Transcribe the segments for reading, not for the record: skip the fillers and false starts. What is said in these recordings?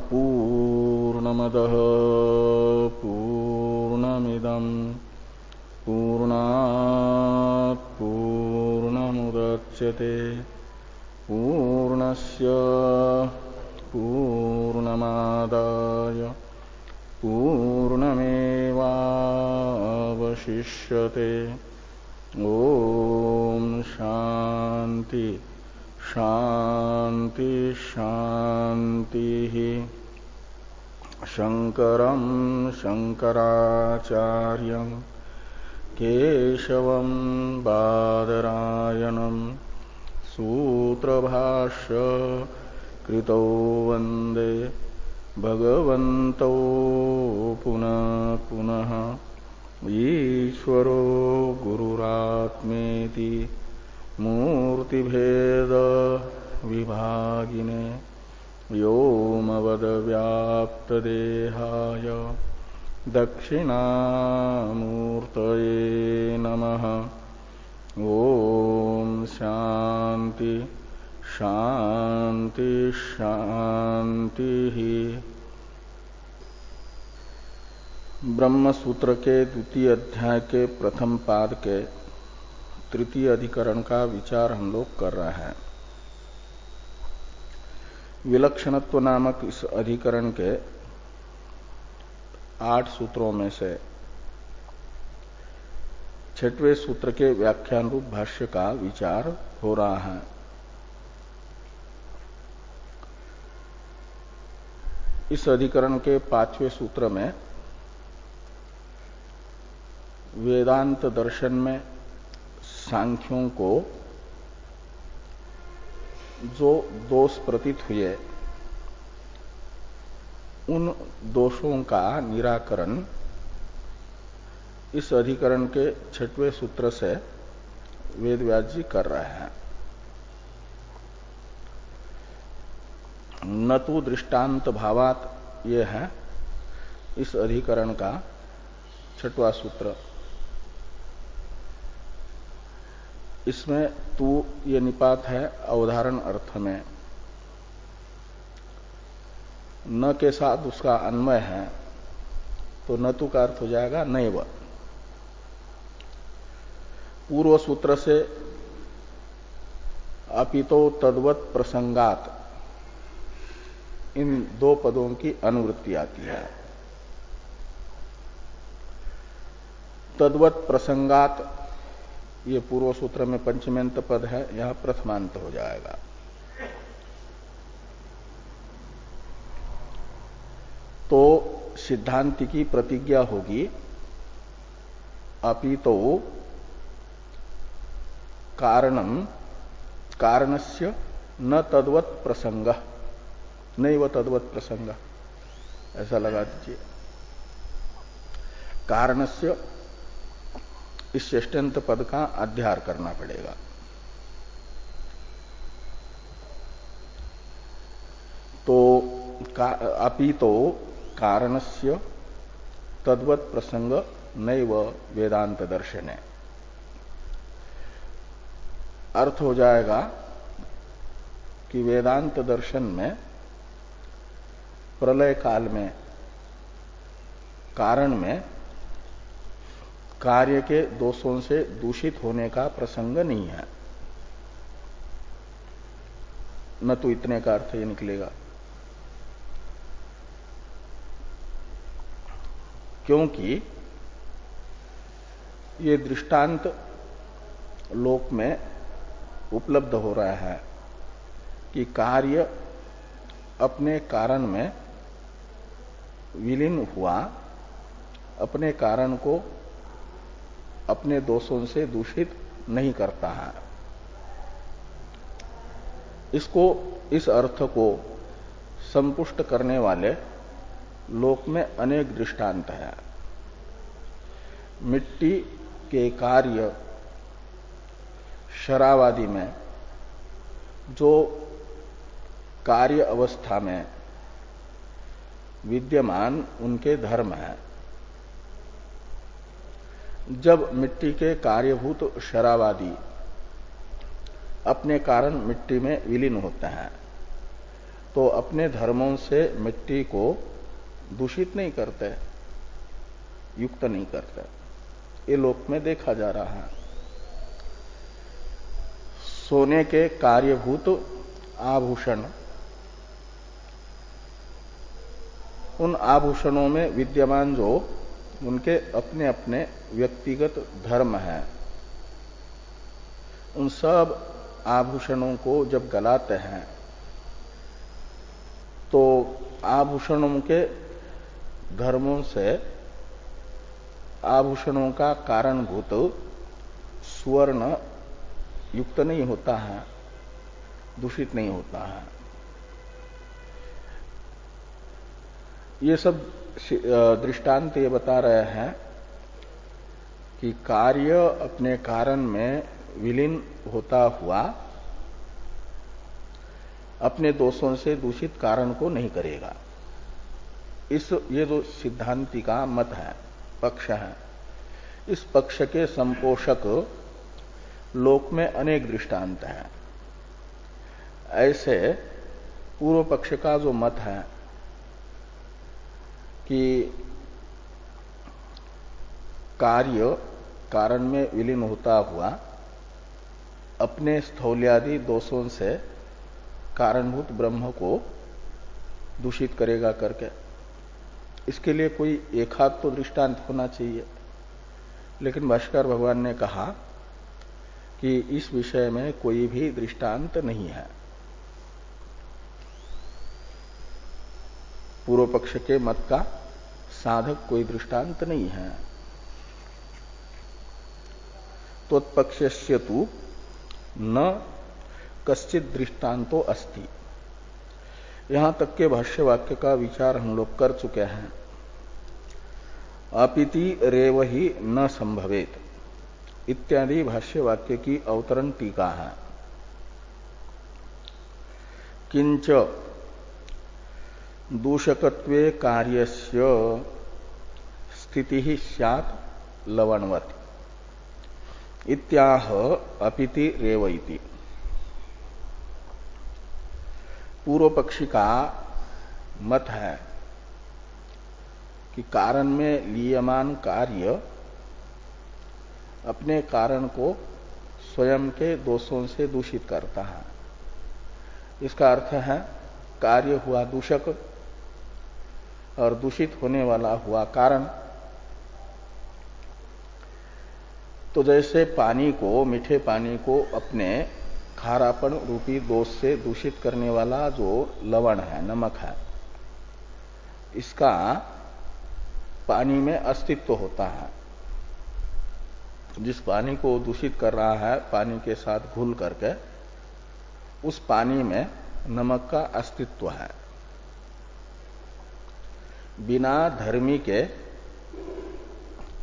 पूर्णमदः पूर्णमिदं पूर्णात् पूर्णमुदच्यते पूर्णस्य पूर्णमादाय पूर्णमेवावशिष्यते। ओम शांति शांति शांति। शंकरं शंकराचार्यं केशवं बादरायणं सूत्रभाष्य कृतौ वंदे भगवन्तौ पुनः पुनः। ईश्वरो गुरुरात्मेति मूर्तिभेद विभागिने व्योमवद्व्याप्तदेहाय दक्षिणामूर्तये नमः। ओम शांति शांति शांति। ब्रह्म सूत्र के द्वितीय अध्याय के प्रथम पाद के तृतीय अधिकरण का विचार हम लोग कर रहे हैं। विलक्षणत्व नामक इस अधिकरण के 8 सूत्रों में से 6वें सूत्र के व्याख्यान रूप भाष्य का विचार हो रहा है। इस अधिकरण के 5वें सूत्र में वेदांत दर्शन में सांख्यों को जो दोष प्रतीत हुए उन दोषों का निराकरण इस अधिकरण के 6वें सूत्र से वेदव्यास जी कर रहे हैं। न तो दृष्टांत भावात ये है इस अधिकरण का 6वां सूत्र। इसमें तू ये निपात है अवधारण अर्थ में, न के साथ उसका अन्वय है तो न तू का अर्थ हो जाएगा नैव। पूर्व सूत्र से अपितो तद्वत प्रसंगात इन 2 पदों की अनुवृत्ति आती है। तद्वत प्रसंगात ये पूर्व सूत्र में पंचमेंत पद है, यहां प्रथमांत हो जाएगा। तो सिद्धांति की प्रतिज्ञा होगी अपितो कारणम कारणस्य न तद्वत प्रसंग नैव तद्वत प्रसंग, ऐसा लगा दीजिए। कारणस्य इस षष्ठ्यंत पद का अध्यार करना पड़ेगा। तो अपितो कारणस्य तद्वत प्रसंग नैव वेदांत दर्शने, अर्थ हो जाएगा कि वेदांत दर्शन में प्रलय काल में कारण में कार्य के दोषों से दूषित होने का प्रसंग नहीं है। न तो इतने का अर्थ ये निकलेगा, क्योंकि ये दृष्टांत लोक में उपलब्ध हो रहा है कि कार्य अपने कारण में विलीन हुआ, अपने कारण को अपने दोषों से दूषित नहीं करता है। इसको इस अर्थ को संपुष्ट करने वाले लोक में अनेक दृष्टांत हैं। मिट्टी के कार्य शरावादि में जो कार्य अवस्था में विद्यमान उनके धर्म है, जब मिट्टी के कार्यभूत शरावादि अपने कारण मिट्टी में विलीन होते हैं तो अपने धर्मों से मिट्टी को दूषित नहीं करते, युक्त नहीं करते। ये लोक में देखा जा रहा है। सोने के कार्यभूत आभूषण, उन आभूषणों में विद्यमान जो उनके अपने अपने व्यक्तिगत धर्म हैं, उन सब आभूषणों को जब गलाते हैं तो आभूषणों के धर्मों से आभूषणों का कारणभूत स्वर्ण युक्त नहीं होता है, दूषित नहीं होता है। ये सब दृष्टांत ये बता रहे हैं कि कार्य अपने कारण में विलीन होता हुआ अपने दोषों से दूषित कारण को नहीं करेगा। ये जो सिद्धांति का मत है, पक्ष है, इस पक्ष के संपोषक लोक में अनेक दृष्टांत हैं। ऐसे पूर्व पक्ष का जो मत है कि कार्य कारण में विलीन होता हुआ अपने स्थौल्यादि दोषों से कारणभूत ब्रह्म को दूषित करेगा करके, इसके लिए कोई एक हाथ तो दृष्टांत होना चाहिए। लेकिन भाष्कर भगवान ने कहा कि इस विषय में कोई भी दृष्टांत नहीं है। पूर्व पक्ष के मत का साधक कोई दृष्टांत नहीं है। तत्पक्षस्य तु न कश्चित दृष्टांतो अस्ति। यहां तक के भाष्य वाक्य का विचार हम लोग कर चुके हैं। अपिति रेव ही न संभवेत इत्यादि भाष्य वाक्य की अवतरण टीका है। किंच दूषकत्वे कार्यस्य स्थिति ही स्यात् लवणवत् इत्याह अपिति रेव इति। पूर्व पक्षी का मत है कि कारण में लीयमान कार्य अपने कारण को स्वयं के दोषों से दूषित करता है। इसका अर्थ है कार्य हुआ दूषक और दूषित होने वाला हुआ कारण। तो जैसे पानी को, मीठे पानी को अपने खारापन रूपी दोष से दूषित करने वाला जो लवण है, नमक है, इसका पानी में अस्तित्व होता है। जिस पानी को दूषित कर रहा है पानी के साथ घुल करके, उस पानी में नमक का अस्तित्व है। बिना धर्मी के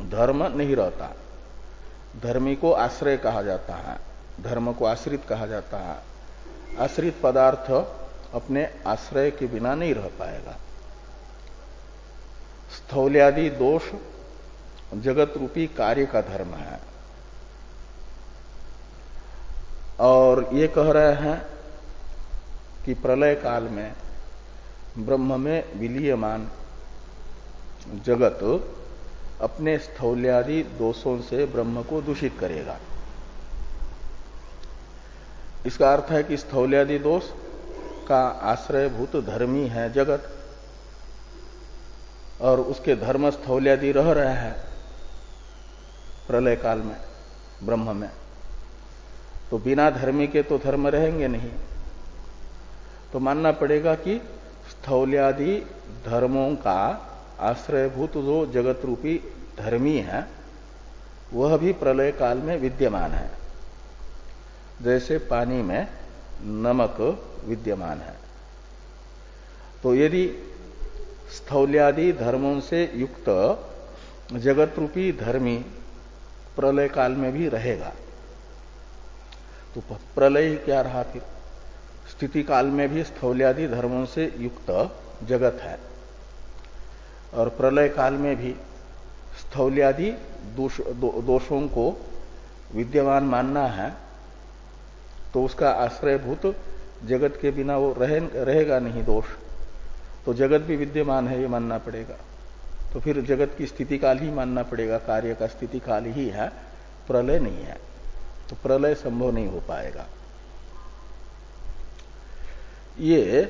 धर्म नहीं रहता। धर्मी को आश्रय कहा जाता है, धर्म को आश्रित कहा जाता है। आश्रित पदार्थ अपने आश्रय के बिना नहीं रह पाएगा। स्थौल्यादि दोष जगत रूपी कार्य का धर्म है। और ये कह रहे हैं कि प्रलय काल में ब्रह्म में विलीयमान जगत अपने स्थौल्यादि दोषों से ब्रह्म को दूषित करेगा। इसका अर्थ है कि स्थौल्यादि दोष का आश्रयभूत धर्मी है जगत, और उसके धर्म स्थौल्यादि रह रहे हैं प्रलय काल में ब्रह्म में। तो बिना धर्मी के तो धर्म रहेंगे नहीं। तो मानना पड़ेगा कि स्थौल्यादि धर्मों का आश्रयभूत जो जगत रूपी धर्मी है वह भी प्रलय काल में विद्यमान है, जैसे पानी में नमक विद्यमान है। तो यदि स्थौल्यादि धर्मों से युक्त जगत रूपी धर्मी प्रलय काल में भी रहेगा, तो प्रलय क्या रहा फिर? स्थिति काल में भी स्थौल्यादि धर्मों से युक्त जगत है, और प्रलय काल में भी स्थौल्यादि दोषों को विद्यमान मानना है। तो उसका आश्रयभूत जगत के बिना वो रहेगा नहीं दोष, तो जगत भी विद्यमान है ये मानना पड़ेगा। तो फिर जगत की स्थिति काल ही मानना पड़ेगा, कार्य का स्थिति काल ही है, प्रलय नहीं है। तो प्रलय संभव नहीं हो पाएगा। ये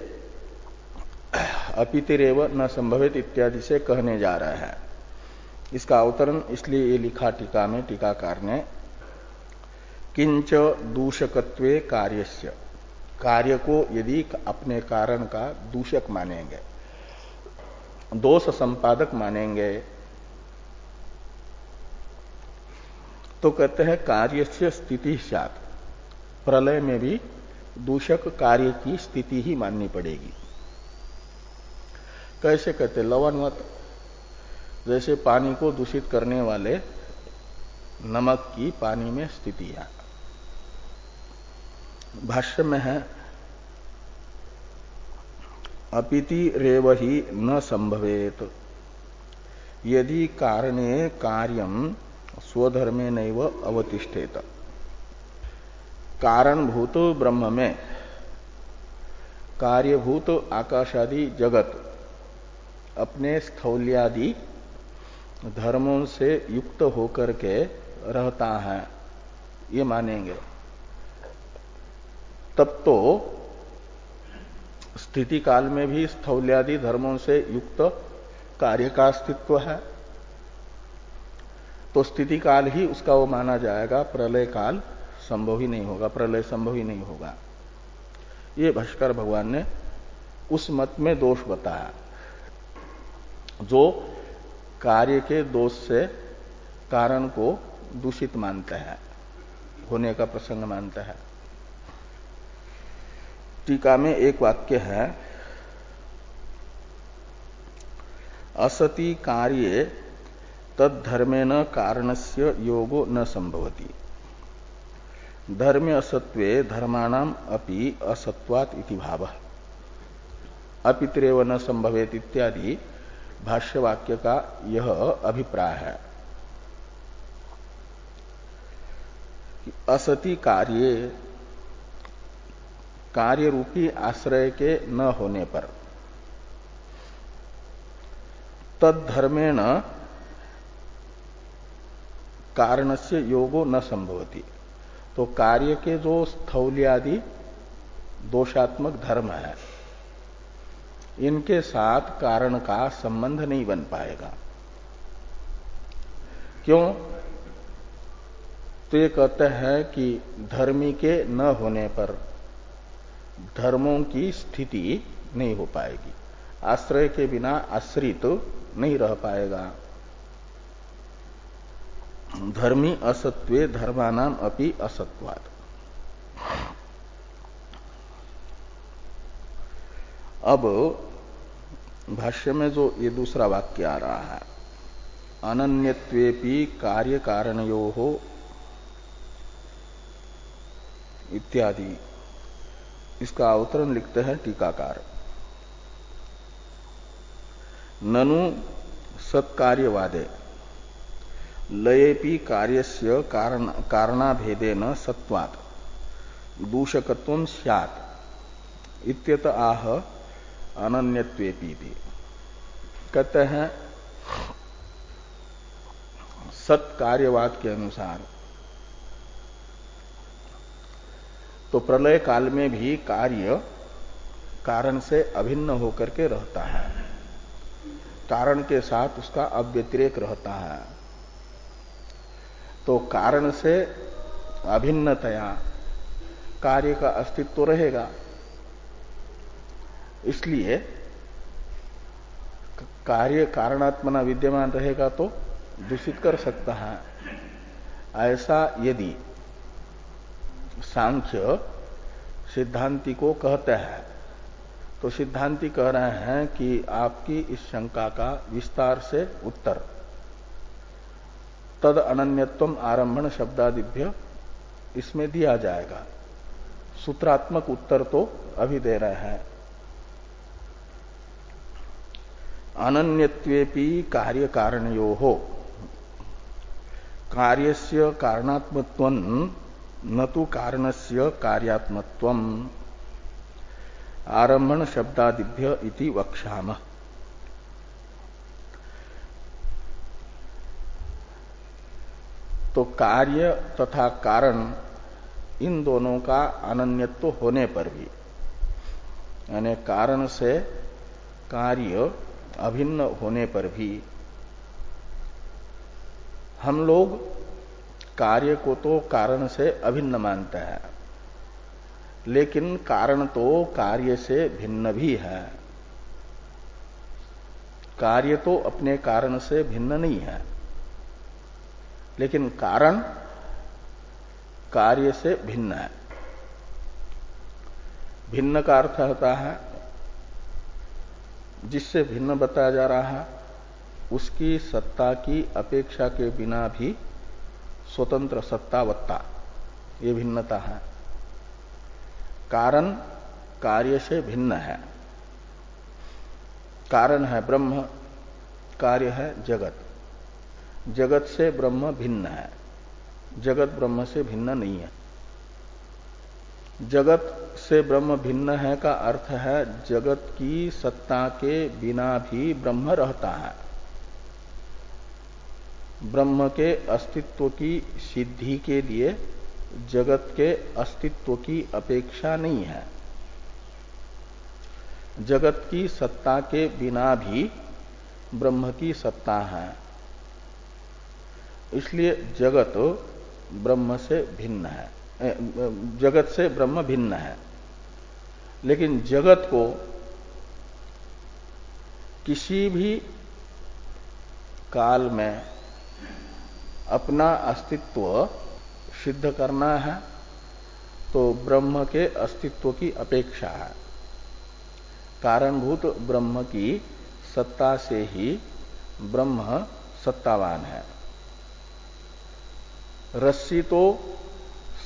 अपितिरेव न संभवित इत्यादि से कहने जा रहा है। इसका अवतरण इसलिए ये लिखा टीका में टीकाकार ने, किंच दूषकत्वे कार्यस्य, कार्य को यदि अपने कारण का दूषक मानेंगे, दोष संपादक मानेंगे, तो कहते हैं कार्यस्य स्थिति स्यात्, प्रलय में भी दूषक कार्य की स्थिति ही माननी पड़ेगी। कैसे कहते? लवणवत, जैसे पानी को दूषित करने वाले नमक की पानी में स्थिति है। भाष्य में है अपिति रेव ही न संभवेत यदि कारणे कार्यम स्वधर्मे नैव अवतिष्ठेत। कारणभूत ब्रह्म में कार्यभूत आकाशादि जगत अपने स्थौल्यादि धर्मों से युक्त होकर के रहता है, ये मानेंगे, तब तो स्थिति काल में भी स्थौल्यादि धर्मों से युक्त कार्य का अस्तित्व है। तो स्थिति काल ही उसका वो माना जाएगा, प्रलय काल संभव ही नहीं होगा, प्रलय संभव ही नहीं होगा। ये भाष्कर भगवान ने उस मत में दोष बताया जो कार्य के दोष से कारण को दूषित मानते हैं, होने का प्रसंग मानते हैं। टीका में एक वाक्य है, असति कार्ये तद्धर्मेण कारणस्य योगो न संभवति, धर्मे असत्वे धर्माणाम अपि असत्वात् इति भावः, अपित्रेव न संभवेत इत्यादि भाष्य वाक्य का यह अभिप्राय है। असति कार्ये, कार्य रूपी आश्रय के न होने पर, तद्धर्मेण कारणस्य योगो न संभवति, तो कार्य के जो स्थौल्यादि दोषात्मक धर्म है इनके साथ कारण का संबंध नहीं बन पाएगा। क्यों? तो ये कहते हैं कि धर्मी के न होने पर धर्मों की स्थिति नहीं हो पाएगी, आश्रय के बिना आश्रित नहीं रह पाएगा। धर्मी असत्वे धर्मानाम अपि असत्वात्। अब भाष्य में जो ये दूसरा वाक्य आ रहा है, अनन्यत्वेपि कार्य कारणयोः इत्यादि, इसका अवतरण लिखते हैं टीकाकार, ननु सत्कार्यवादे लयेपि कार्यस्य कारणाभेदेन सत्वात् दूषकत्वं स्यात् इत्यत आह अनन्यत्वेपि। कहते हैं सत्कार्यवाद के अनुसार तो प्रलय काल में भी कार्य कारण से अभिन्न होकर के रहता है, कारण के साथ उसका अव्यतिरेक रहता है। तो कारण से अभिन्नतया कार्य का अस्तित्व रहेगा, इसलिए कार्य कारणात्मना विद्यमान रहेगा तो दूषित कर सकता है। ऐसा यदि सांख्य सिद्धांति को कहते हैं तो सिद्धांति कह रहे हैं कि आपकी इस शंका का विस्तार से उत्तर तद अनन्यत्वम आरंभण शब्दादिभ्य इसमें दिया जाएगा। सूत्रात्मक उत्तर तो अभी दे रहे हैं। अनन्यत्वेपि कार्य कारणयोः कार्यस्य कारणात्मत्वं न तु कारणस्य कार्यात्मत्वम् आरंभण शब्दादिभ्य इति वक्ष्यामः। तो कार्य तथा कारण इन दोनों का अनन्यत्व होने पर भी, यानी कारण से कार्य अभिन्न होने पर भी, हम लोग कार्य को तो कारण से अभिन्न मानते हैं, लेकिन कारण तो कार्य से भिन्न भी है। कार्य तो अपने कारण से भिन्न नहीं है, लेकिन कारण कार्य से भिन्न है। भिन्न का अर्थ होता है जिससे भिन्न बताया जा रहा है उसकी सत्ता की अपेक्षा के बिना भी स्वतंत्र सत्तावत्ता, ये भिन्नता है। कारण कार्य से भिन्न है। कारण है ब्रह्म, कार्य है जगत। जगत से ब्रह्म भिन्न है, जगत ब्रह्म से भिन्न नहीं है। जगत से ब्रह्म भिन्न है का अर्थ है जगत की सत्ता के बिना भी ब्रह्म रहता है। ब्रह्म के अस्तित्व की सिद्धि के लिए जगत के अस्तित्व की अपेक्षा नहीं है। जगत की सत्ता के बिना भी ब्रह्म की सत्ता है, इसलिए जगत ब्रह्म से भिन्न है, जगत से ब्रह्म भिन्न है। लेकिन जगत को किसी भी काल में अपना अस्तित्व सिद्ध करना है तो ब्रह्म के अस्तित्व की अपेक्षा है। कारणभूत ब्रह्म की सत्ता से ही ब्रह्म सत्तावान है। रस्सी तो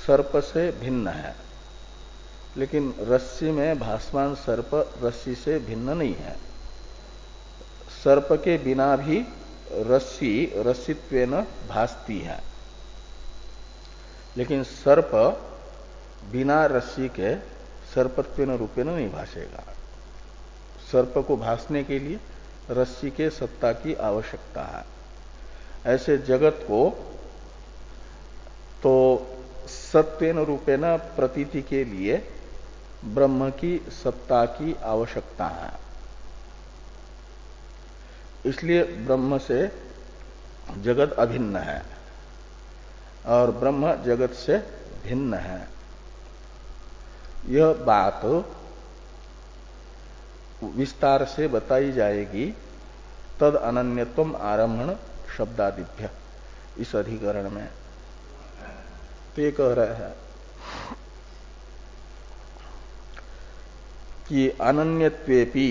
सर्प से भिन्न है, लेकिन रस्सी में भासमान सर्प रस्सी से भिन्न नहीं है। सर्प के बिना भी रस्सी रस्सित्वेन भासती है, लेकिन सर्प बिना रस्सी के सर्पत्वेन रूपेण नहीं भासेगा। सर्प को भासने के लिए रस्सी के सत्ता की आवश्यकता है। ऐसे जगत को तो सत्वेन रूपेण प्रतीति के लिए ब्रह्म की सत्ता की आवश्यकता है। इसलिए ब्रह्म से जगत अभिन्न है और ब्रह्म जगत से भिन्न है। यह बात विस्तार से बताई जाएगी तद अनन्यत्वम आरंभण शब्दादिभ्य इस अधिकरण में। तो ये कह रहे हैं कि अनन्यत्वेपि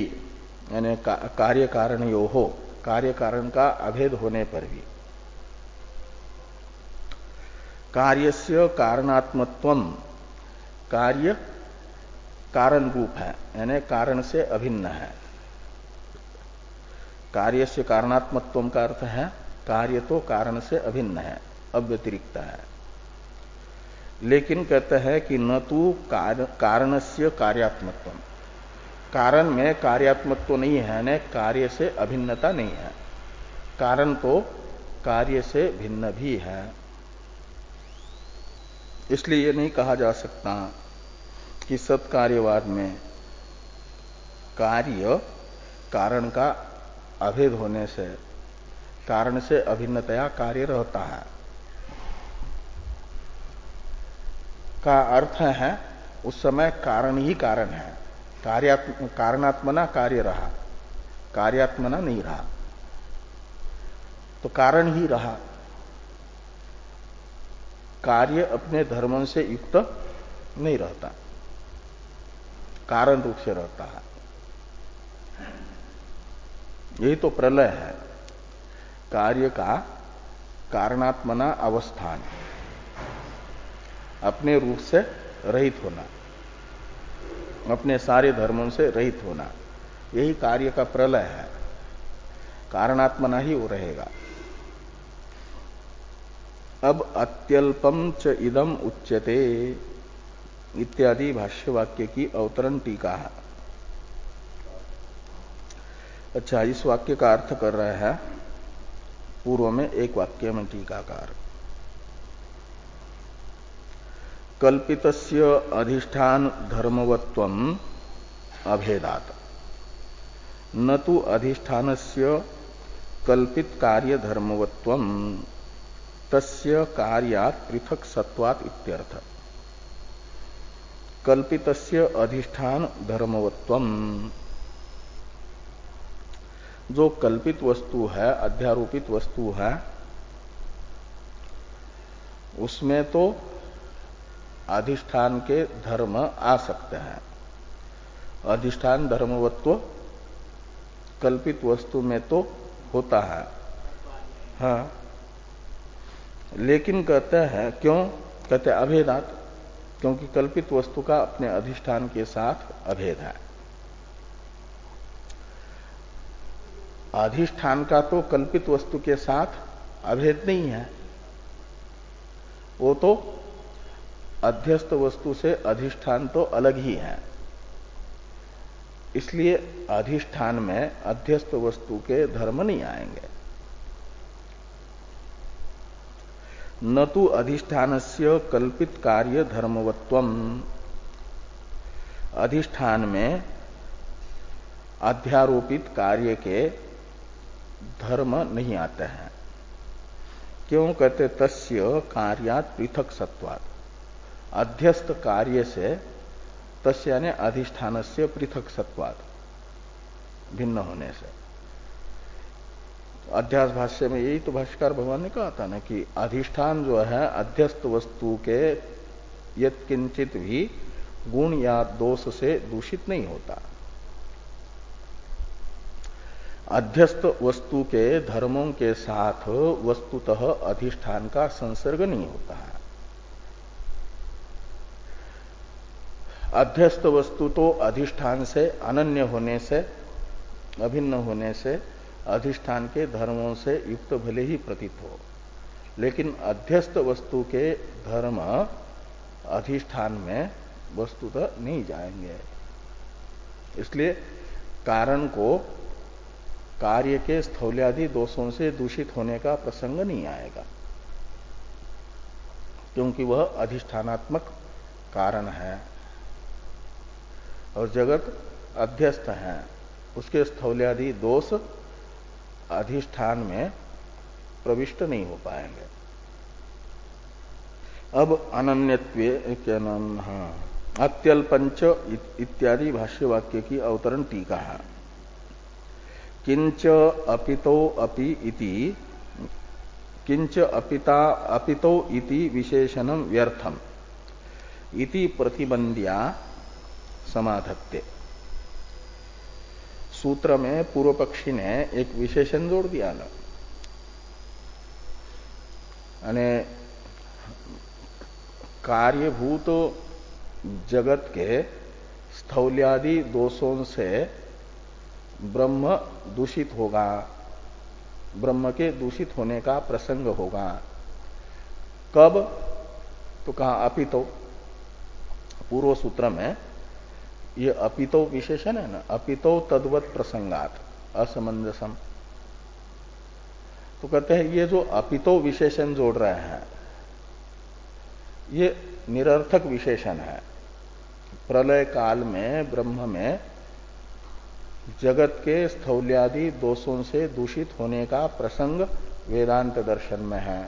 यानी कार्य कारण यो हो, कार्य कारण का अभेद होने पर भी कार्यस्य कारणात्मत्वम, कार्य कारण रूप है यानी कारण से अभिन्न है। कार्यस्य कारणात्मत्वम का अर्थ है कार्य तो कारण से अभिन्न है, अव्यतिरिक्त है। लेकिन कहते हैं कि न तो कारणस्य कार्यात्मत्वम, कारण में कार्यात्मत्व नहीं है, यानी कार्य से अभिन्नता नहीं है। कारण तो कार्य से भिन्न भी है। इसलिए ये नहीं कहा जा सकता कि सत्कार्यवाद में कार्य कारण का अभेद होने से कारण से अभिन्नतया कार्य रहता है। का अर्थ है उस समय कारण ही कारण है, कारणात्मना कार्य रहा, कार्यात्मना नहीं रहा। तो कारण ही रहा, कार्य अपने धर्म से युक्त नहीं रहता, कारण रूप से रहता है। यही तो प्रलय है, कार्य का कारणात्मना अवस्थान, अपने रूप से रहित होना, अपने सारे धर्मों से रहित होना, यही कार्य का प्रलय है। कारणात्मना ही वो रहेगा। अब अत्यल्पम च इदम उच्यते इत्यादि भाष्य वाक्य की अवतरण टीका है। अच्छा, इस वाक्य का अर्थ कर रहे हैं पूर्व में एक वाक्य में टीकाकार। कल्पितस्य अधिष्ठान धर्मवत्वम अभेदात् न तु अधिष्ठानस्य कल्पित कार्य धर्मवत्वम तस्य कार्यात् पृथक सत्वात् इत्यर्थ। कल्पितस्य अधिष्ठान धर्मवत्वम, जो कल्पित वस्तु है, अध्यारोपित वस्तु है, उसमें तो अधिष्ठान के धर्म आ सकते हैं। अधिष्ठान धर्मवत्व कल्पित वस्तु में तो होता है, हाँ, लेकिन कहते हैं क्यों? कहते हैं अभेदात, क्योंकि कल्पित वस्तु का अपने अधिष्ठान के साथ अभेद है। अधिष्ठान का तो कल्पित वस्तु के साथ अभेद नहीं है, वो तो अध्यस्त वस्तु से अधिष्ठान तो अलग ही है। इसलिए अधिष्ठान में अध्यस्त वस्तु के धर्म नहीं आएंगे। न तो अधिष्ठानस्य कल्पित कार्य धर्मवत्वम, अधिष्ठान में अध्यारोपित कार्य के धर्म नहीं आते हैं। क्यों? कहते तस्य कार्यात् पृथक सत्वात्, अध्यस्त कार्य से, तस्य यानी अधिष्ठानस्य पृथक सत्वात्, भिन्न होने से। अध्यास भाष्य में यही तो भाष्यकार भगवान ने कहा था ना कि अधिष्ठान जो है अध्यस्त वस्तु के यत्किंचित भी गुण या दोष से दूषित नहीं होता। अध्यस्त वस्तु के धर्मों के साथ वस्तुतः अधिष्ठान का संसर्ग नहीं होता है। अध्यस्त वस्तु तो अधिष्ठान से अनन्य होने से, अभिन्न होने से, अधिष्ठान के धर्मों से युक्त भले ही प्रतीत हो, लेकिन अध्यस्त वस्तु के धर्म अधिष्ठान में वस्तुतः नहीं जाएंगे। इसलिए कारण को कार्य के स्थौल्यादि दोषों से दूषित होने का प्रसंग नहीं आएगा, क्योंकि वह अधिष्ठानात्मक कारण है और जगत अध्यस्त है। उसके स्थौल्यादि दोष अधिष्ठान में प्रविष्ट नहीं हो पाएंगे। अब अनन्यत्वे क्या नाम, हाँ, अत्यल्पंच इत्यादि भाष्य वाक्य की अवतरण टीका है। किंच अपितो अपि इति, किंच अपिता अपितो इति विशेषणम व्यर्थम इति प्रतिबंध्या समाधत्ते। सूत्र में पूर्व पक्षी ने एक विशेषण जोड़ दिया ना, यानी कार्यभूत जगत के स्थौल्यादि दोषों से ब्रह्म दूषित होगा, ब्रह्म के दूषित होने का प्रसंग होगा। कब? तो कहा अपितो। पूर्व सूत्र में ये अपितो विशेषण है ना, अपितो तद्वत प्रसंगात असमंजसम। तो कहते हैं ये जो अपितो विशेषण जोड़ रहे हैं ये निरर्थक विशेषण है। प्रलय काल में ब्रह्म में जगत के स्थौल्यादि दोषों से दूषित होने का प्रसंग वेदांत दर्शन में है।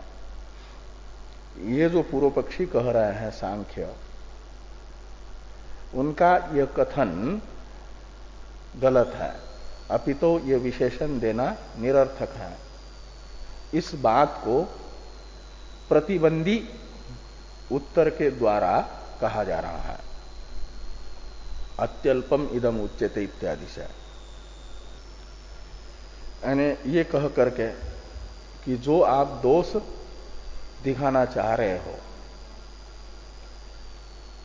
ये जो पूर्व पक्षी कह रहे हैं सांख्य, उनका यह कथन गलत है। अपितो ये विशेषण देना निरर्थक है। इस बात को प्रतिबंधी उत्तर के द्वारा कहा जा रहा है, अत्यल्पम इदम उच्यते इत्यादि से। यानी ये कह करके कि जो आप दोष दिखाना चाह रहे हो,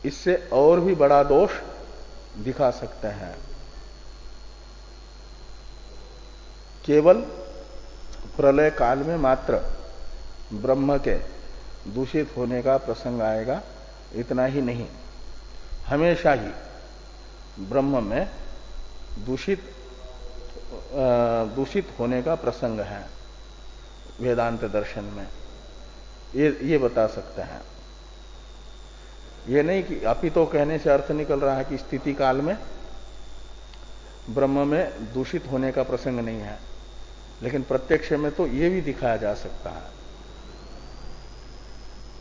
इससे और भी बड़ा दोष दिखा सकते हैं। केवल प्रलय काल में मात्र ब्रह्म के दूषित होने का प्रसंग आएगा, इतना ही नहीं, हमेशा ही ब्रह्म में दूषित दूषित होने का प्रसंग है वेदांत दर्शन में, ये बता सकते हैं। ये नहीं कि अपितो कहने से अर्थ निकल रहा है कि स्थिति काल में ब्रह्म में दूषित होने का प्रसंग नहीं है, लेकिन प्रत्यक्ष में तो ये भी दिखाया जा सकता है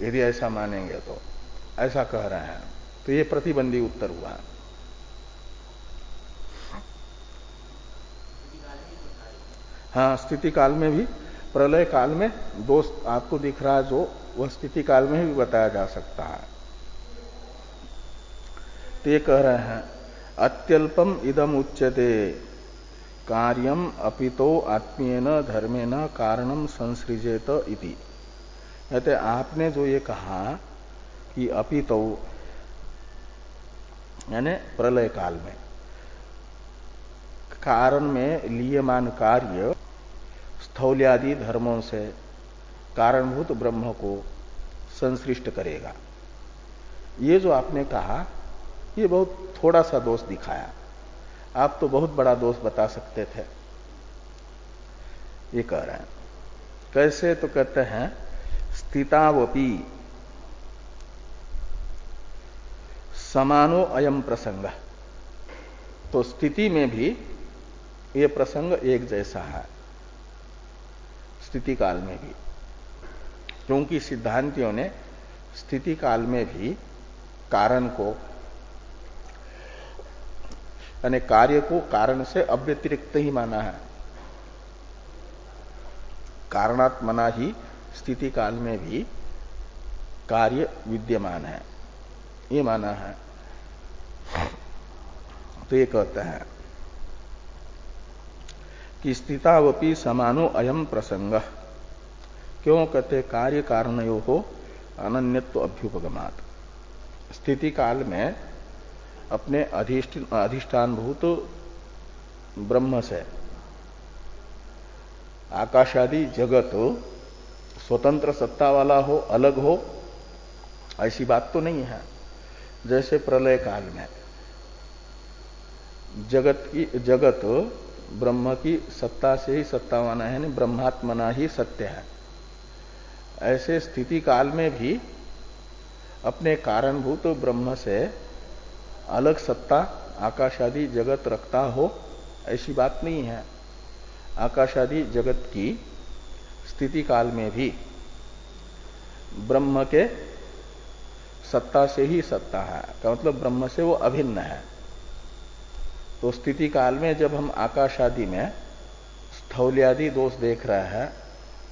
यदि ऐसा मानेंगे तो, ऐसा कह रहे हैं। तो ये प्रतिबंधी उत्तर हुआ। हाँ, स्थिति काल में भी, प्रलय काल में दोष आपको दिख रहा है जो, वह स्थिति काल में भी बताया जा सकता है। तो ये कह रहे हैं अत्यल्पम इदम उच्यते कार्यम अपितो आत्मीयन धर्मेन कारणम संसृजेत इति। कहते आपने जो ये कहा कि अपितो यानी प्रलय काल में कारण में लियमान कार्य स्थौल्यादि धर्मों से कारणभूत ब्रह्म को संसृष्ट करेगा, ये जो आपने कहा ये बहुत थोड़ा सा दोष दिखाया। आप तो बहुत बड़ा दोष बता सकते थे, ये कह रहे हैं। कैसे? तो कहते हैं स्थितावपि समानो अयम प्रसंग। तो स्थिति में भी ये प्रसंग एक जैसा है, स्थिति काल में भी, क्योंकि सिद्धांतियों ने स्थिति काल में भी कारण को यानी कार्य को कारण से अव्यतिरिक्त ही माना है। कारणात्मना ही स्थिति काल में भी कार्य विद्यमान है, ये माना है। तो ये कहते हैं कि स्थितावपि समानो अयम प्रसंग। क्यों? कहते कार्य कारणयो हो अनन्यत्व अभ्युपगमात्। स्थिति काल में अपने अधिष्ठानभूत ब्रह्म से आकाशादि जगत स्वतंत्र सत्ता वाला हो, अलग हो, ऐसी बात तो नहीं है। जैसे प्रलय काल में जगत ब्रह्म की सत्ता से ही सत्तावान है, यानी ब्रह्मात्मना ही सत्य है। ऐसे स्थिति काल में भी अपने कारणभूत ब्रह्म से अलग सत्ता आकाशादि जगत रखता हो, ऐसी बात नहीं है। आकाशादि जगत की स्थिति काल में भी ब्रह्म के सत्ता से ही सत्ता है, का मतलब ब्रह्म से वो अभिन्न है। तो स्थिति काल में जब हम आकाशादि में स्थौल्यादि दोष देख रहे हैं,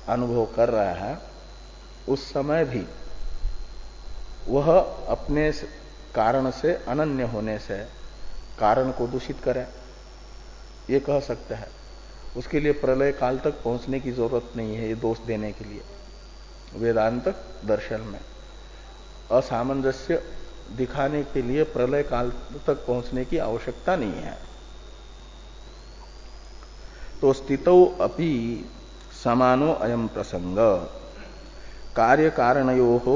अनुभव कर रहे हैं, उस समय भी वह अपने कारण से अनन्य होने से कारण को दूषित करे, ये कह सकते हैं। उसके लिए प्रलय काल तक पहुंचने की जरूरत नहीं है ये दोष देने के लिए। वेदांत दर्शन में असामंजस्य दिखाने के लिए प्रलय काल तक पहुंचने की आवश्यकता नहीं है। तो स्थितौ अपि समानो अयम प्रसंग कार्य कारणयोः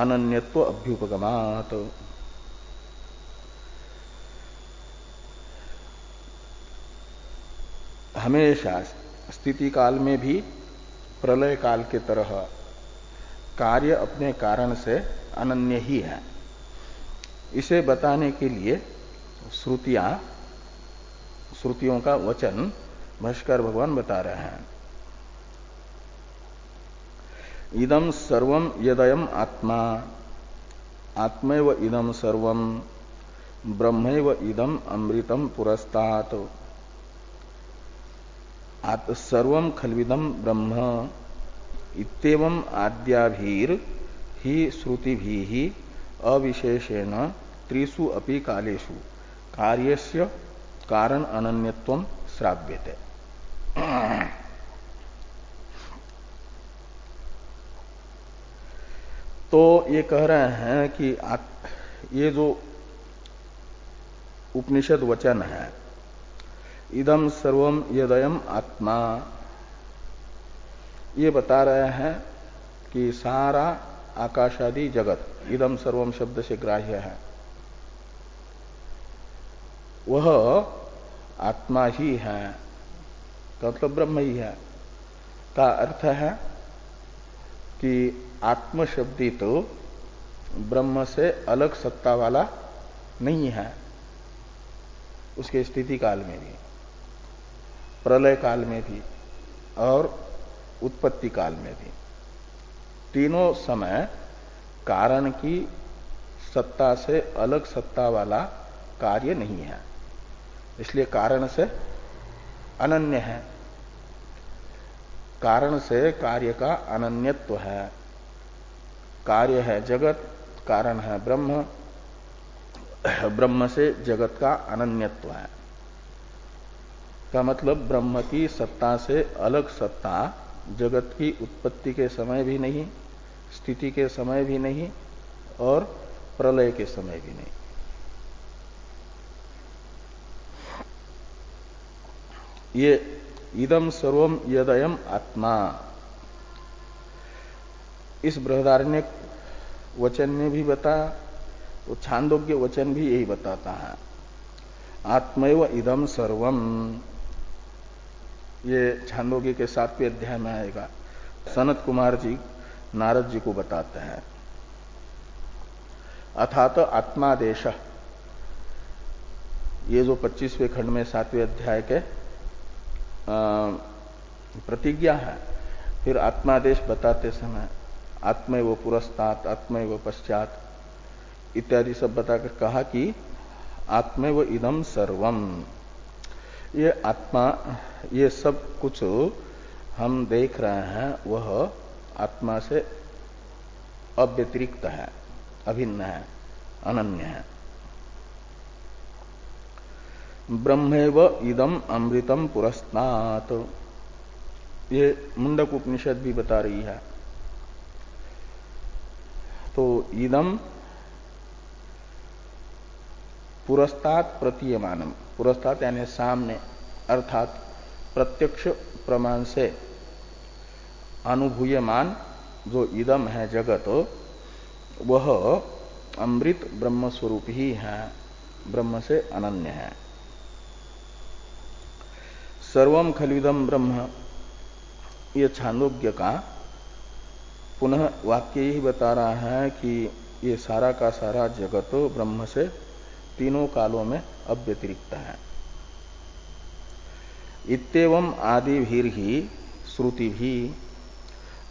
अनन्यत्व अभ्युपगमात्। हमेशा स्थिति काल में भी प्रलय काल के तरह कार्य अपने कारण से अनन्य ही है। इसे बताने के लिए श्रुतियों का वचन भाष्कर भगवान बता रहे हैं। इदम सर्वम यदयम आत्मा आत्मैव इदम सर्वम ब्रह्मैव इदम अमृतम पुरस्तात् सर्वम खल्विदम ब्रह्म इत्येवं आद्याभीर ही श्रुतिभिः अविशेषेण त्रिषु अपि कालेषु कार्यस्य कारण अनन्यत्वं श्राव्यते। तो ये कह रहे हैं कि ये जो उपनिषद वचन है, इदम सर्वम यदयम आत्मा, ये बता रहे हैं कि सारा आकाशादि जगत इदम सर्वम शब्द से ग्राह्य है, वह आत्मा ही है, का मतलब ब्रह्म ही है का अर्थ है कि आत्म शब्दी तो ब्रह्म से अलग सत्ता वाला नहीं है। उसके स्थिति काल में भी, प्रलय काल में भी और उत्पत्ति काल में भी, तीनों समय कारण की सत्ता से अलग सत्ता वाला कार्य नहीं है, इसलिए कारण से अनन्य है। कारण से कार्य का अनन्यत्व है। कार्य है जगत, कारण है ब्रह्म, ब्रह्म से जगत का अनन्यत्व है। का मतलब ब्रह्म की सत्ता से अलग सत्ता जगत की उत्पत्ति के समय भी नहीं, स्थिति के समय भी नहीं और प्रलय के समय भी नहीं। ये इदम सर्वम यदयम आत्मा, इस बृहदारण्यक वचन में भी बताया, तो छांदोग्य वचन भी यही बताता है। आत्मैव इदम सर्वम, ये छांदोग्य के 7वें अध्याय में आएगा। सनत कुमार जी नारद जी को बताते हैं। अथात आत्मादेश, ये जो 25वें खंड में 7वें अध्याय के प्रतिज्ञा है, फिर आत्मादेश बताते समय आत्मैव पुरस्तात्, आत्मैव पश्चात इत्यादि सब बताकर कहा कि आत्मैव इदम सर्वम, ये आत्मा, ये सब कुछ हम देख रहे हैं वह आत्मा से अव्यतिरिक्त है, अभिन्न है, अनन्य है। ब्रह्मेव इदम अमृतम पुरस्तात्, ये मुंडक उपनिषद भी बता रही है। तो इदम पुरस्तात् प्रतीयमानम, पुरस्तात् यानी सामने, अर्थात प्रत्यक्ष प्रमाण से अनुभूयमान जो इदम है जगत, वह अमृत ब्रह्म स्वरूप ही है, ब्रह्म से अनन्य है। सर्वम खलिदम ब्रह्म, ये छांदोग्य का पुनः वाक्य यही बता रहा है कि ये सारा का सारा जगत ब्रह्म से तीनों कालों में अव्यतिरिक्त है। इत्येवं आदिभिर ही श्रुति भी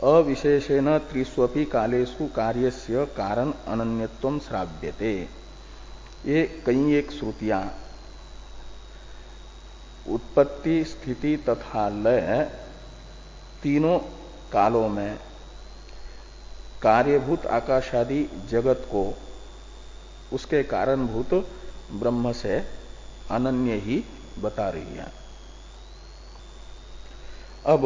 अविशेषेण त्रिस्वपि कालेषु कार्यस्य कारण अनन्यत्वं श्राव्यते। ये कई एक श्रुतियां उत्पत्ति, स्थिति तथा लय तीनों कालों में कार्यभूत आकाशादि जगत को उसके कारणभूत ब्रह्म से अनन्य ही बता रही है। अब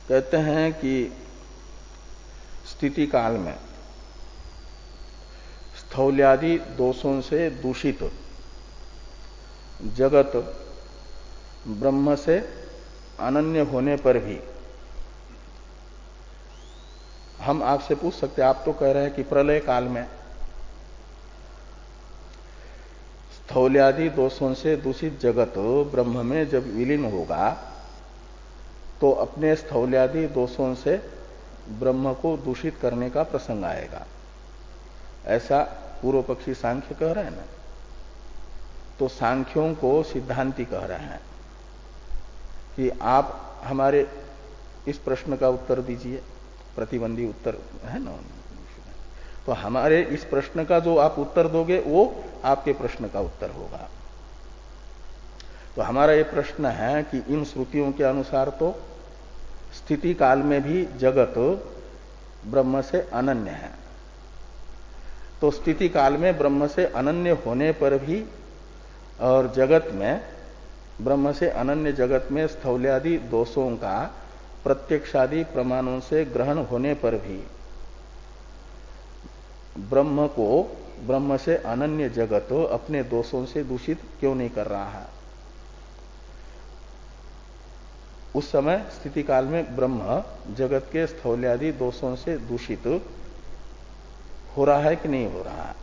कहते हैं कि स्थिति काल में स्थौल्यादि दोषों से दूषित जगत ब्रह्म से अनन्य होने पर भी हम आपसे पूछ सकते हैं, आप तो कह रहे हैं कि प्रलय काल में स्थौल्यादि दोषों से दूषित जगत ब्रह्म में जब विलीन होगा तो अपने स्थौल्यादि दोषों से ब्रह्म को दूषित करने का प्रसंग आएगा, ऐसा पूर्व पक्षी सांख्य कह रहे हैं ना। तो सांख्यों को सिद्धांति कह रहे हैं कि आप हमारे इस प्रश्न का उत्तर दीजिए, प्रतिबंधी उत्तर है ना। तो हमारे इस प्रश्न का जो आप उत्तर दोगे वो आपके प्रश्न का उत्तर होगा। तो हमारा ये प्रश्न है कि इन श्रुतियों के अनुसार तो स्थिति काल में भी जगत ब्रह्म से अनन्य है, तो स्थिति काल में ब्रह्म से अनन्य होने पर भी और जगत में, ब्रह्म से अनन्य जगत में स्थौल्यादि दोषों का प्रत्यक्षादि प्रमाणों से ग्रहण होने पर भी ब्रह्म को, ब्रह्म से अनन्य जगत अपने दोषों से दूषित क्यों नहीं कर रहा है। उस समय स्थिति काल में ब्रह्म जगत के स्थौल्यादि दोषों से दूषित हो रहा है कि नहीं हो रहा है।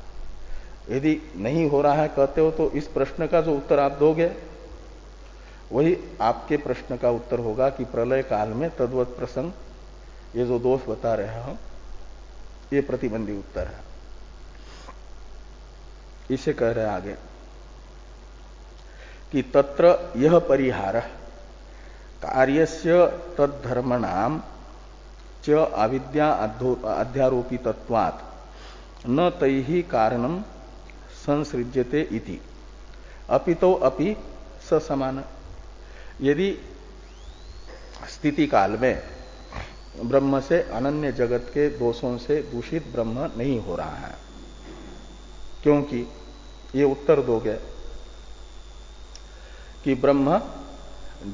यदि नहीं हो रहा है कहते हो तो इस प्रश्न का जो उत्तर आप दोगे वही आपके प्रश्न का उत्तर होगा कि प्रलय काल में तद्वत प्रसंग, ये जो दोष बता रहे हो, ये प्रतिबंधी उत्तर है। इसे कह रहे आगे कि तत्र यह परिहार कार्यस्य तद्धर्मणाम च अविद्या अध्यारोपितत्वात् न तैहि कारणम संसृज्यते इति अपितो अपि ससमान। यदि स्थिति काल में ब्रह्म से अनन्य जगत के दोषों से दूषित ब्रह्म नहीं हो रहा है, क्योंकि ये उत्तर दोगे कि ब्रह्म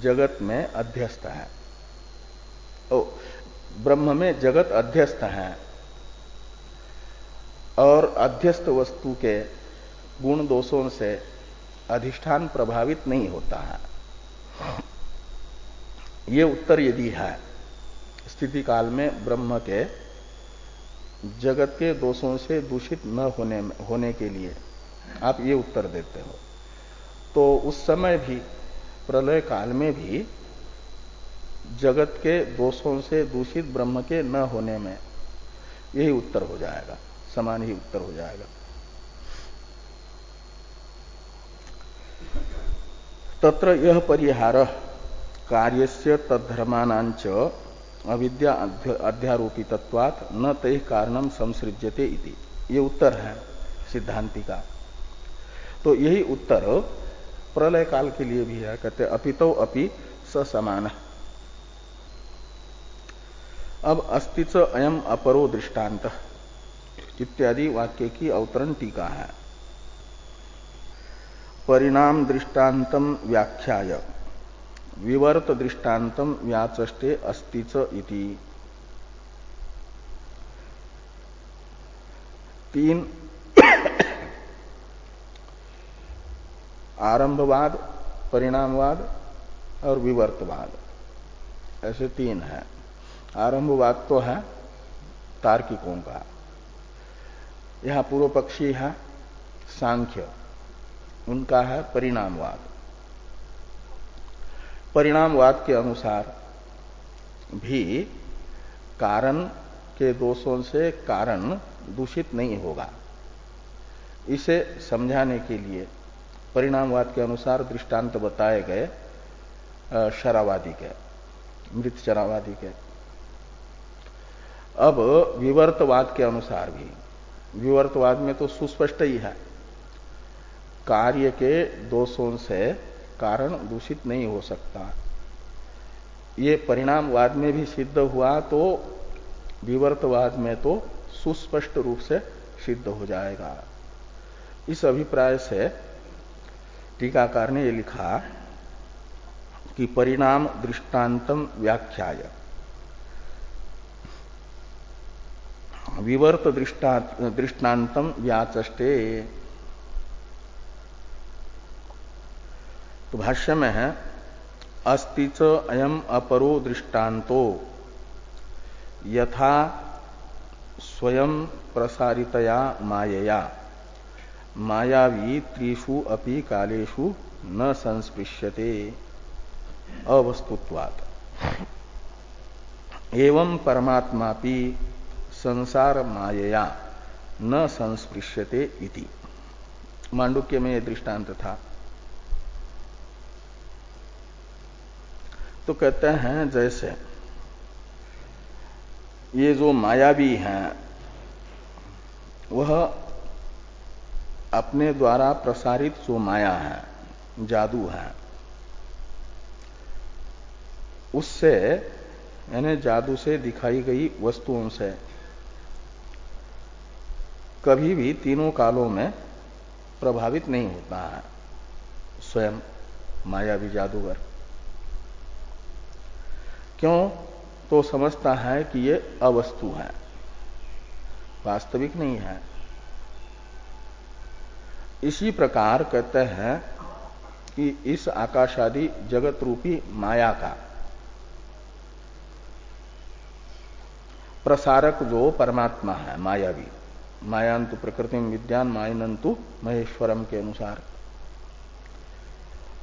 जगत में अध्यस्त है, ब्रह्म में जगत अध्यस्त है और अध्यस्त वस्तु के गुण दोषों से अधिष्ठान प्रभावित नहीं होता है। ये उत्तर यदि है स्थिति काल में ब्रह्म के जगत के दोषों से दूषित न होने के लिए आप ये उत्तर देते हो, तो उस समय भी प्रलय काल में भी जगत के दोषों से दूषित ब्रह्म के न होने में यही उत्तर हो जाएगा, समान ही उत्तर हो जाएगा। तत्र यह परिहार कार्यस्य तद्धर्मानांच अविद्या अध्यारोपितत्वात् न तैः कारणम संसृज्यते इति, ये उत्तर है सिद्धांति का। तो यही उत्तर प्रलय काल के लिए भी है, कहते अपितो अपि ससमान। अब अस्तिच अयम अपरो दृष्टांत इत्यादि वाक्य की अवतरण टीका है। परिणाम दृष्टांतम व्याख्याय विवर्त दृष्टांतम व्याचष्टे अस्तिच इति। तीन आरंभवाद, परिणामवाद और विवर्तवाद, ऐसे तीन है। आरंभवाद तो है तार्किकों का, यहां पूर्व पक्षी है सांख्य, उनका है परिणामवाद। परिणामवाद के अनुसार भी कारण के दोषों से कारण दूषित नहीं होगा। इसे समझाने के लिए परिणामवाद के अनुसार दृष्टांत बताए गए शरावादी के, मृत शरावादी के। अब विवर्तवाद के अनुसार भी, विवर्तवाद में तो सुस्पष्ट ही है, कार्य के दोषों से कारण दूषित नहीं हो सकता। ये परिणामवाद में भी सिद्ध हुआ तो विवर्तवाद में तो सुस्पष्ट रूप से सिद्ध हो जाएगा। इस अभिप्राय से टीकाकार ने ये लिखा कि परिणाम दृष्टांतम व्याख्याय विवर्त दृष्टांतम व्याचष्टे। तो भाष्य में है अस्ति च अयम अपरो दृष्टांतो यथा स्वयं प्रसारितया मायया मायावी त्रिषु अपि कालेषु न संस्पृश्यते अवस्तुत्वात् एवं परमात्मापि संसार मायया न संस्पृश्यते इति। मांडुक्य में यह दृष्टांत था। तो कहते हैं जैसे ये जो मायावी हैं वह अपने द्वारा प्रसारित जो माया है, जादू है, उससे यानी जादू से दिखाई गई वस्तुओं से कभी भी तीनों कालों में प्रभावित नहीं होता है स्वयं मायावी जादूगर। क्यों? तो समझता है कि ये अवस्तु है, वास्तविक नहीं है। इसी प्रकार कहते हैं कि इस आकाशादि जगत रूपी माया का प्रसारक जो परमात्मा है मायावी, मायांतु प्रकृति विद्यान मायनंतु महेश्वरम के अनुसार,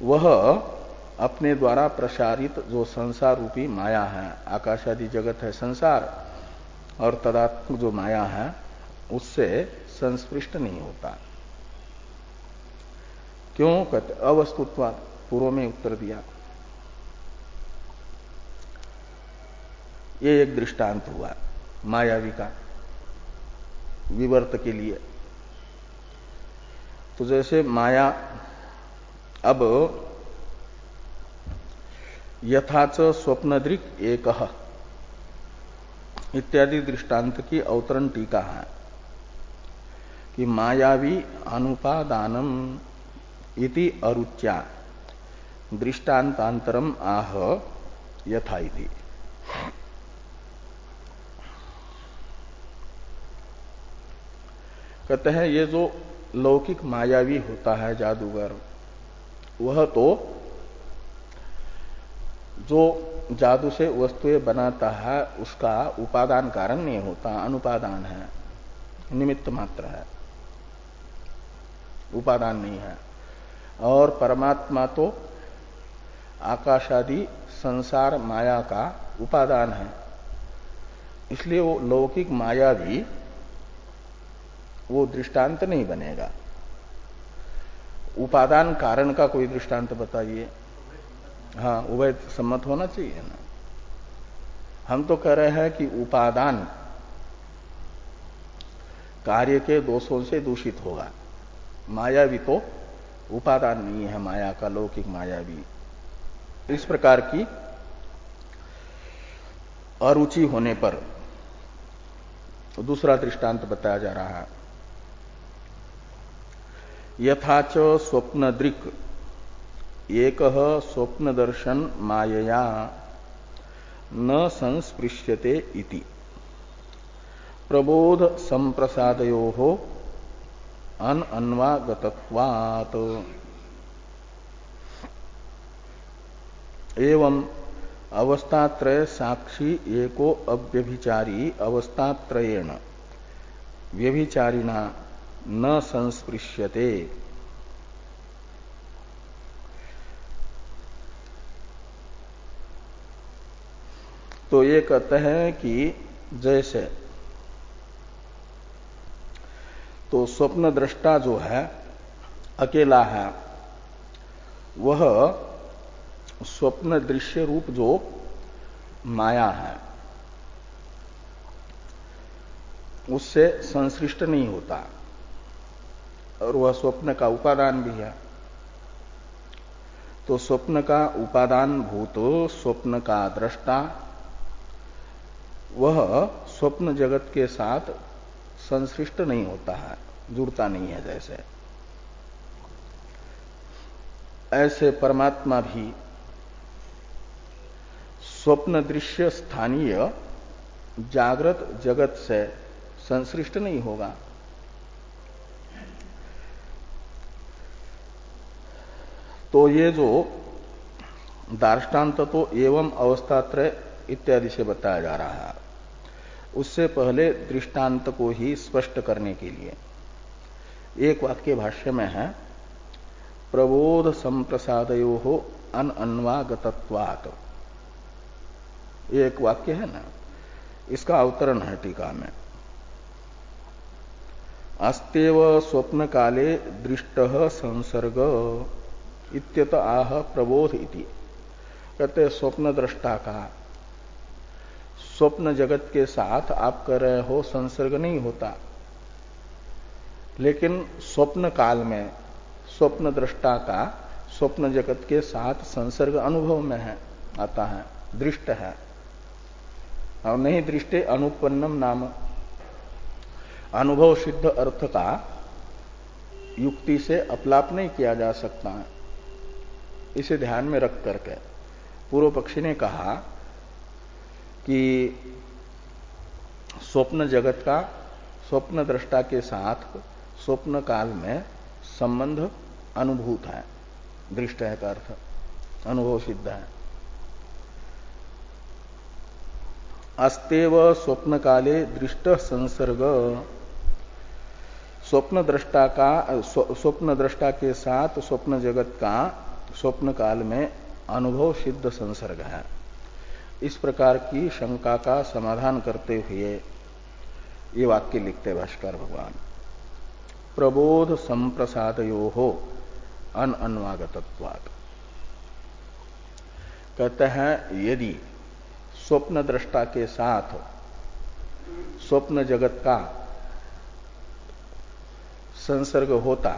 वह अपने द्वारा प्रसारित जो संसार रूपी माया है, आकाश आदि जगत है संसार, और तदात्मक जो माया है उससे संस्पृष्ट नहीं होता। क्यों कहते? अवस्तुत्वात्, पूर्व में उत्तर दिया। ये एक दृष्टांत हुआ मायावी का विवर्त के लिए। तो जैसे माया अब यथाच स्वप्नदृक् एकः इत्यादि दृष्टांत की अवतरण टीका है कि मायावी अनुपादानम इति अरुच्या दृष्टांतांतरम आह यथा इति। कहते हैं ये जो लौकिक मायावी होता है जादूगर, वह तो जो जादू से वस्तुएं बनाता है उसका उपादान कारण नहीं होता, अनुपादान है, निमित्त मात्र है, उपादान नहीं है। और परमात्मा तो आकाशादि संसार माया का उपादान है। इसलिए वो लौकिक माया भी वो दृष्टांत नहीं बनेगा। उपादान कारण का कोई दृष्टांत बताइए। हाँ, उभय सम्मत होना चाहिए ना। हम तो कह रहे हैं कि उपादान कार्य के दोषों से दूषित होगा। मायावी तो उपादान नहीं है, माया का लौकिक मायावी। इस प्रकार की अरुचि होने पर दूसरा दृष्टांत बताया जा रहा है। यथाच स्वप्नदृक् एकः स्वप्न दर्शन मायया न संस्पृश्यते इति प्रबोध संप्रसादयोः अनन्वागतत्वात्। एवं अवस्थात्रय साक्षी एको अव्यभिचारी अवस्थात्रयेण व्यभिचारिणा न संस्पृश्यते। तो ये कहते हैं कि जैसे तो स्वप्न दृष्टा जो है अकेला है, वह स्वप्न दृश्य रूप जो माया है उससे संश्लिष्ट नहीं होता, और वह स्वप्न का उपादान भी है। तो स्वप्न का उपादान भूत स्वप्न का दृष्टा वह स्वप्न जगत के साथ संश्लिष्ट नहीं होता है, जुड़ता नहीं है। जैसे ऐसे परमात्मा भी स्वप्न दृश्य स्थानीय जागृत जगत से संश्लिष्ट नहीं होगा। तो ये जो दार्ष्टान्त तो एवं अवस्थात्रय इत्यादि से बताया जा रहा है, उससे पहले दृष्टांत को ही स्पष्ट करने के लिए एक वाक्य भाष्य में है प्रबोध संप्रसादयोः अनन्वागतत्वात्। एक वाक्य है ना, इसका अवतरण है टीका में। अस्तेव स्वप्न काले दृष्टः संसर्ग इत्यत आह प्रबोध इति। कहते स्वप्न दृष्टा का स्वप्न जगत के साथ आप कर रहे हो संसर्ग नहीं होता, लेकिन स्वप्न काल में स्वप्न दृष्टा का स्वप्न जगत के साथ संसर्ग अनुभव में है, आता है, दृष्ट है। और नहीं दृष्टे अनुपन्नम नाम, अनुभव सिद्ध अर्थ का युक्ति से अपलाप नहीं किया जा सकता है। इसे ध्यान में रख करके पूर्व पक्षी ने कहा कि स्वप्न जगत का स्वप्न दृष्टा के साथ स्वप्न काल में संबंध अनुभूत है, दृष्ट है का अर्थ अनुभव सिद्ध है। अस्तेव स्वप्न काले दृष्ट संसर्ग, स्वप्न दृष्टा का स्वप्न दृष्टा के साथ स्वप्न जगत का स्वप्न काल में अनुभव सिद्ध संसर्ग है। इस प्रकार की शंका का समाधान करते हुए ये वाक्य लिखते भाष्कर भगवान, प्रबोध संप्रसादयो हो अनन्वागतत्वात्। कहते हैं यदि स्वप्न दृष्टा के साथ स्वप्न जगत का संसर्ग होता,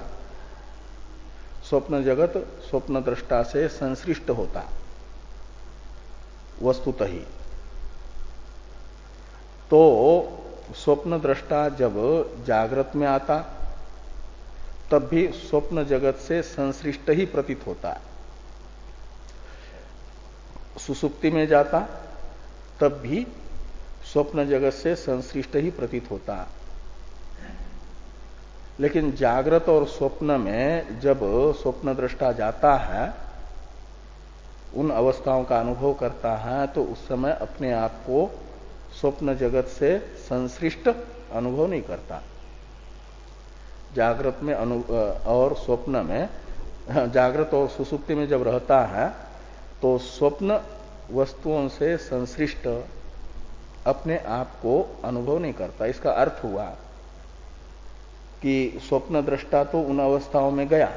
स्वप्न जगत स्वप्न दृष्टा से संश्लिष्ट होता वस्तुतः ही, तो स्वप्न दृष्टा जब जागृत में आता तब भी स्वप्न जगत से संश्लिष्ट ही प्रतीत होता है। सुसुप्ति में जाता तब भी स्वप्न जगत से संश्लिष्ट ही प्रतीत होता है। लेकिन जागृत और स्वप्न में जब स्वप्न दृष्टा जाता है, उन अवस्थाओं का अनुभव करता है, तो उस समय अपने आप को स्वप्न जगत से संश्लिष्ट अनुभव नहीं करता। जागृत में और स्वप्न में, जागृत और सुसुप्ति में जब रहता है तो स्वप्न वस्तुओं से संश्लिष्ट अपने आप को अनुभव नहीं करता। इसका अर्थ हुआ कि स्वप्न दृष्टा तो उन अवस्थाओं में गया,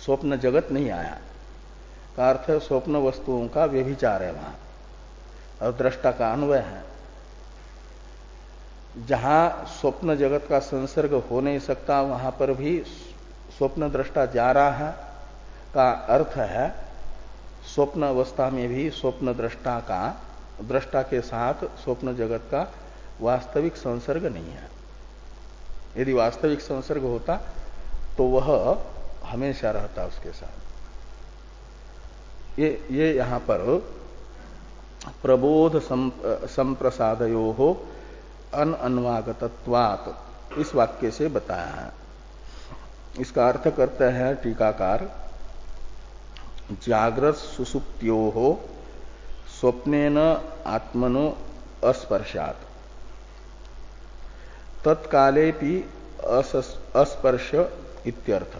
स्वप्न जगत नहीं आया। का अर्थ है स्वप्न वस्तुओं का व्यभिचार है वहां, और दृष्टा का अन्वय है। जहां स्वप्न जगत का संसर्ग हो नहीं सकता वहां पर भी स्वप्न दृष्टा जा रहा है, का अर्थ है स्वप्न अवस्था में भी स्वप्न दृष्टा का, दृष्टा के साथ स्वप्न जगत का वास्तविक संसर्ग नहीं है। यदि वास्तविक संसर्ग होता तो वह हमेशा रहता उसके साथ। ये यहां पर प्रबोध संप्रसादयो हो अनन्वागतत्वात् इस वाक्य से बताया है। इसका अर्थ करते हैं टीकाकार, जागृत सुसुप्त्यो हो स्वप्नेन आत्मनो अस्पर्शात् तत्कालेपि अस्पर्श इत्यर्थ।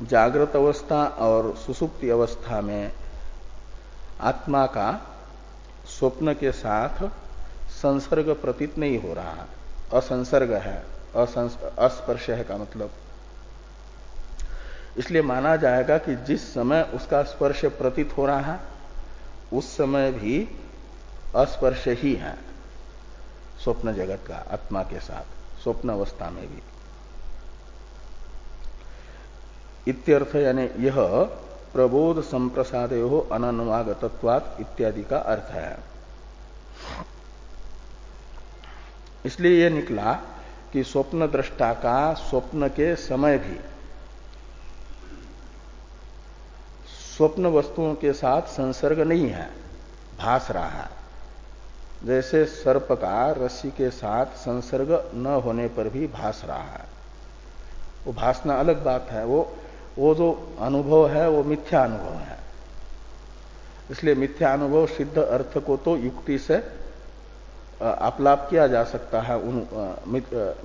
जागृत अवस्था और सुसुप्ति अवस्था में आत्मा का स्वप्न के साथ संसर्ग प्रतीत नहीं हो रहा है, असंसर्ग है, अस्पर्श है का मतलब। इसलिए माना जाएगा कि जिस समय उसका स्पर्श प्रतीत हो रहा है उस समय भी अस्पर्श ही है स्वप्न जगत का आत्मा के साथ, स्वप्न अवस्था में भी। इत्यर्थ यानी यह प्रबोध संप्रसादयो अनन्वागतत्वात् इत्यादि का अर्थ है। इसलिए यह निकला कि स्वप्न दृष्टा का स्वप्न के समय भी स्वप्न वस्तुओं के साथ संसर्ग नहीं है, भास रहा है। जैसे सर्प का रस्सी के साथ संसर्ग न होने पर भी भास रहा है, वो भासना अलग बात है। वो जो अनुभव है वो मिथ्या अनुभव है। इसलिए मिथ्या अनुभव सिद्ध अर्थ को तो युक्ति से आप्लाप किया जा सकता है उन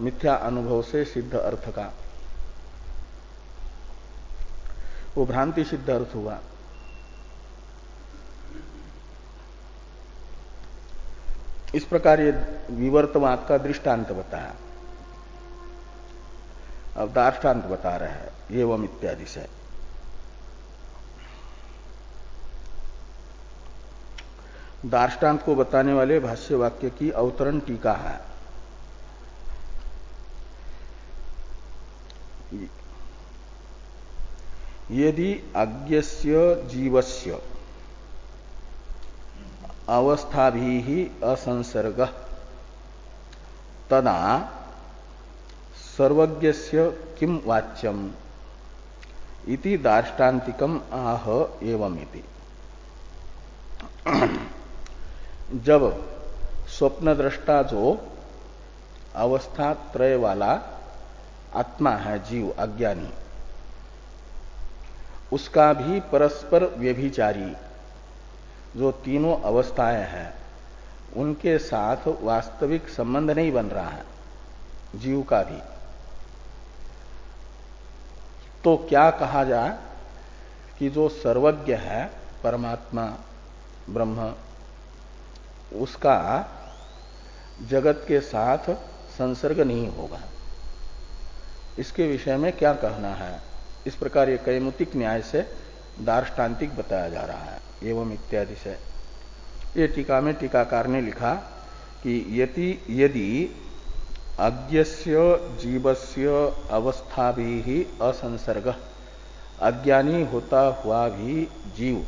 मिथ्या अनुभव से सिद्ध अर्थ का, वो भ्रांति सिद्ध अर्थ हुआ। इस प्रकार ये विवर्तवाद का दृष्टांत बताया। अब दार्ष्टान्त बता रहे हैं एवं इत्यादि से। दार्ष्टान्त को बताने वाले भाष्य वाक्य की अवतरण टीका है। यदि अज्ञस्य जीवस्य अवस्था भी असंसर्ग तदा सर्वज्ञस्य किम वाच्यम इति दार्ष्टान्तिकम आह एवमिति। जब स्वप्न दृष्टा जो अवस्था त्रय वाला आत्मा है, जीव अज्ञानी, उसका भी परस्पर व्यभिचारी जो तीनों अवस्थाएं हैं उनके साथ वास्तविक संबंध नहीं बन रहा है, जीव का भी, तो क्या कहा जाए कि जो सर्वज्ञ है परमात्मा ब्रह्म, उसका जगत के साथ संसर्ग नहीं होगा। इसके विषय में क्या कहना है, इस प्रकार ये कैमुतिक न्याय से दार्ष्टान्तिक बताया जा रहा है। एवं इत्यादि से ये टीका में टीकाकार ने लिखा कि यदि अज्ञस्य जीवस्य अवस्था भी ही असंसर्ग, अज्ञानी होता हुआ भी जीव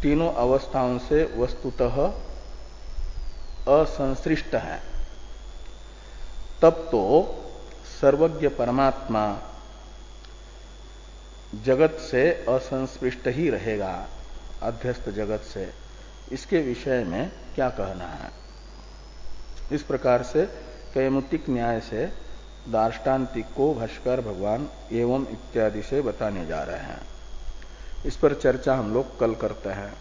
तीनों अवस्थाओं से वस्तुतः असंसृष्ट है, तब तो सर्वज्ञ परमात्मा जगत से असंस्पृष्ट ही रहेगा, अध्यस्त जगत से। इसके विषय में क्या कहना है, इस प्रकार से कैमुतिक न्याय से दार्ष्टान्तिक को भाष्कर भगवान एवं इत्यादि से बताने जा रहे हैं। इस पर चर्चा हम लोग कल करते हैं।